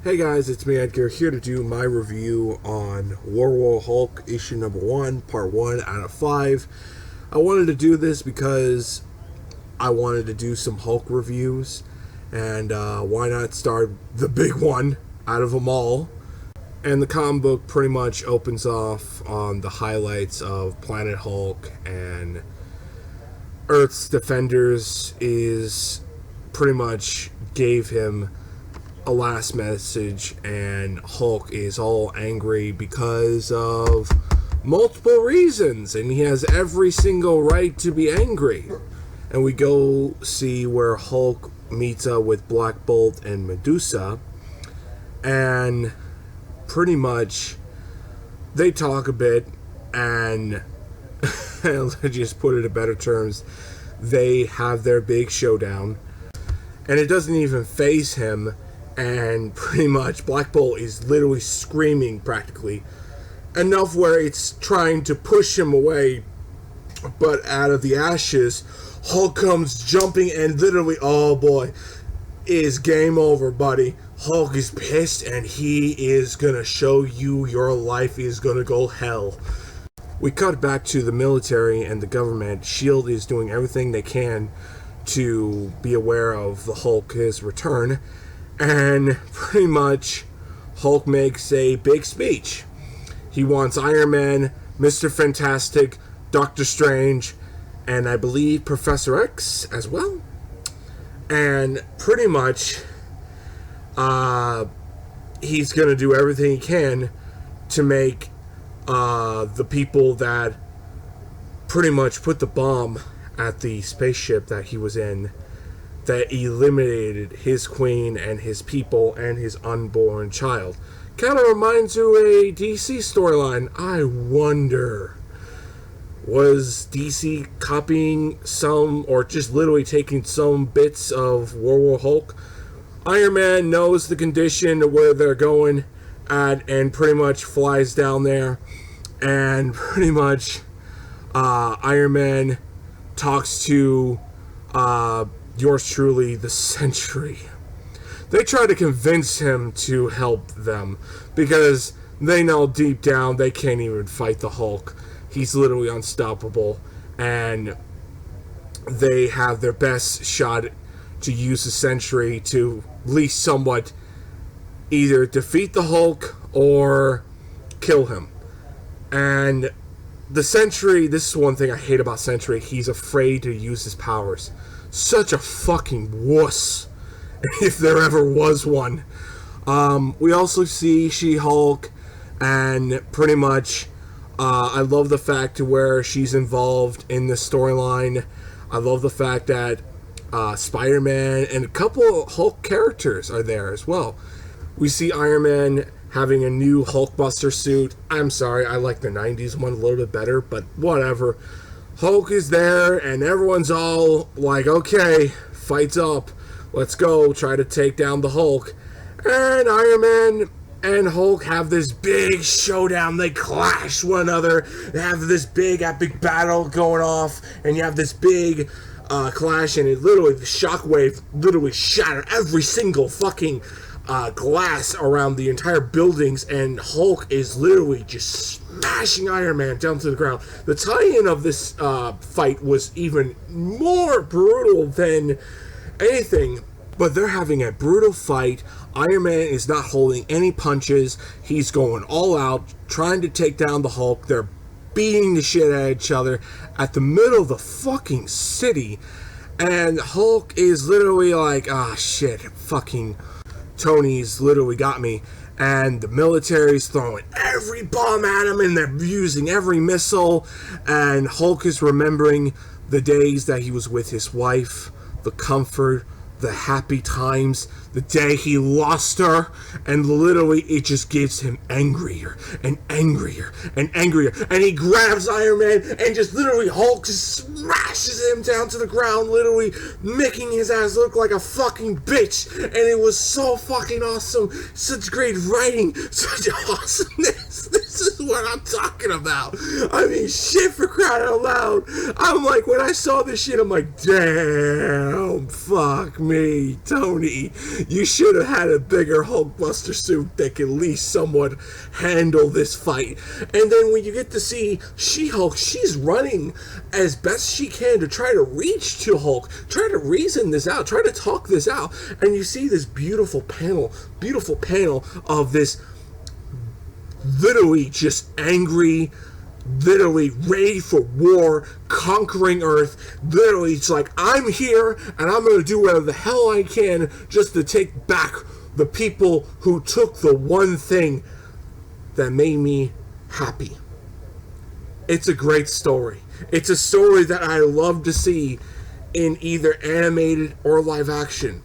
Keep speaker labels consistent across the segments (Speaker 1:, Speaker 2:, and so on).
Speaker 1: Hey guys, it's me Edgar here to do my review on War Hulk issue number 1, part 1 out of 5. I wanted to do this because I wanted to do some Hulk reviews, and why not start the big one out of them all. And the comic book pretty much opens off on the highlights of Planet Hulk, and Earth's Defenders is pretty much gave him a last message, and Hulk is all angry because of multiple reasons, and he has every single right to be angry. And we go see where Hulk meets up with Black Bolt and Medusa, and pretty much they talk a bit, and let's just put it in better terms, they have their big showdown, and it doesn't even faze him. And pretty much Black Bolt is literally screaming practically, enough where it's trying to push him away, but out of the ashes Hulk comes jumping, and literally, oh boy, is game over, buddy. Hulk is pissed, and he is gonna show you your life is gonna go hell. We cut back to the military and the government. SHIELD is doing everything they can to be aware of the Hulk, his return. And pretty much, Hulk makes a big speech. He wants Iron Man, Mr. Fantastic, Doctor Strange, and I believe Professor X as well. And pretty much, he's going to do everything he can to make the people that pretty much put the bomb at the spaceship that he was in, that eliminated his queen and his people and his unborn child. Kind of reminds you of a DC storyline. I wonder, was DC copying some, or just literally taking some bits of War Hulk? Iron Man knows the condition where they're going at, and pretty much flies down there, and pretty much Iron Man talks to yours truly, the Sentry. They try to convince him to help them because they know deep down they can't even fight the Hulk. He's literally unstoppable, and they have their best shot to use the Sentry to at least somewhat either defeat the Hulk or kill him. And the Sentry, this is one thing I hate about Sentry, he's afraid to use his powers. Such a fucking wuss, if there ever was one. We also see She-Hulk, and pretty much, I love the fact to where she's involved in the storyline. I love the fact that Spider-Man and a couple Hulk characters are there as well. We see Iron Man having a new Hulkbuster suit. I'm sorry, I like the 90s one a little bit better, but whatever. Hulk is there, and everyone's all like, okay, fight's up. Let's go try to take down the Hulk. And Iron Man and Hulk have this big showdown. They clash one another. They have this big epic battle going off, and you have this big clash, and it literally, the shockwave literally shattered every single fucking glass around the entire buildings, and Hulk is literally just smashing Iron Man down to the ground. The tie-in of this fight was even more brutal than anything, but they're having a brutal fight. Iron Man is not holding any punches. He's going all out, trying to take down the Hulk. They're beating the shit out of each other at the middle of the fucking city, and Hulk is literally like, ah, shit, fucking Tony's literally got me. And the military's throwing every bomb at him, and they're using every missile, and Hulk is remembering the days that he was with his wife, the comfort, the happy times, the day he lost her, and literally it just gives him angrier and angrier and angrier, and he grabs Iron Man and just literally Hulk just smashes him down to the ground, literally making his ass look like a fucking bitch. And it was so fucking awesome, such great writing, such awesomeness. This is what I'm talking about. I mean, shit, for crying out loud. I'm like, when I saw this shit, I'm like, damn, fuck me, Tony. You should have had a bigger Hulkbuster suit that could at least somewhat handle this fight. And then when you get to see She-Hulk, she's running as best she can to try to reach to Hulk, try to reason this out, try to talk this out. And you see this beautiful panel of this literally just angry, literally ready for war, conquering Earth. Literally, it's like, I'm here and I'm going to do whatever the hell I can just to take back the people who took the one thing that made me happy. It's a great story. It's a story that I love to see in either animated or live action.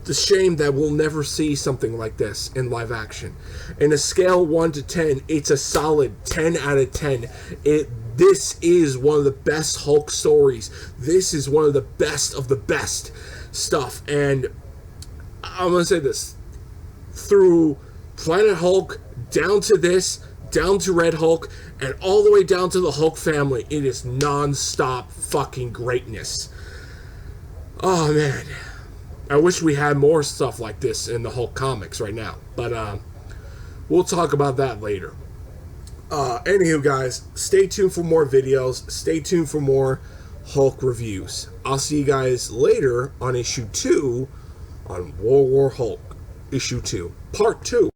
Speaker 1: It's a shame that we'll never see something like this in live action. In a scale 1 to 10, it's a solid 10 out of 10. This is one of the best Hulk stories. This is one of the best stuff. And I'm going to say this. Through Planet Hulk, down to this, down to Red Hulk, and all the way down to the Hulk family, it is non-stop fucking greatness. Oh, man. I wish we had more stuff like this in the Hulk comics right now. But we'll talk about that later. Anywho, guys, stay tuned for more videos. Stay tuned for more Hulk reviews. I'll see you guys later on issue 2 on World War Hulk. Issue 2. Part 2.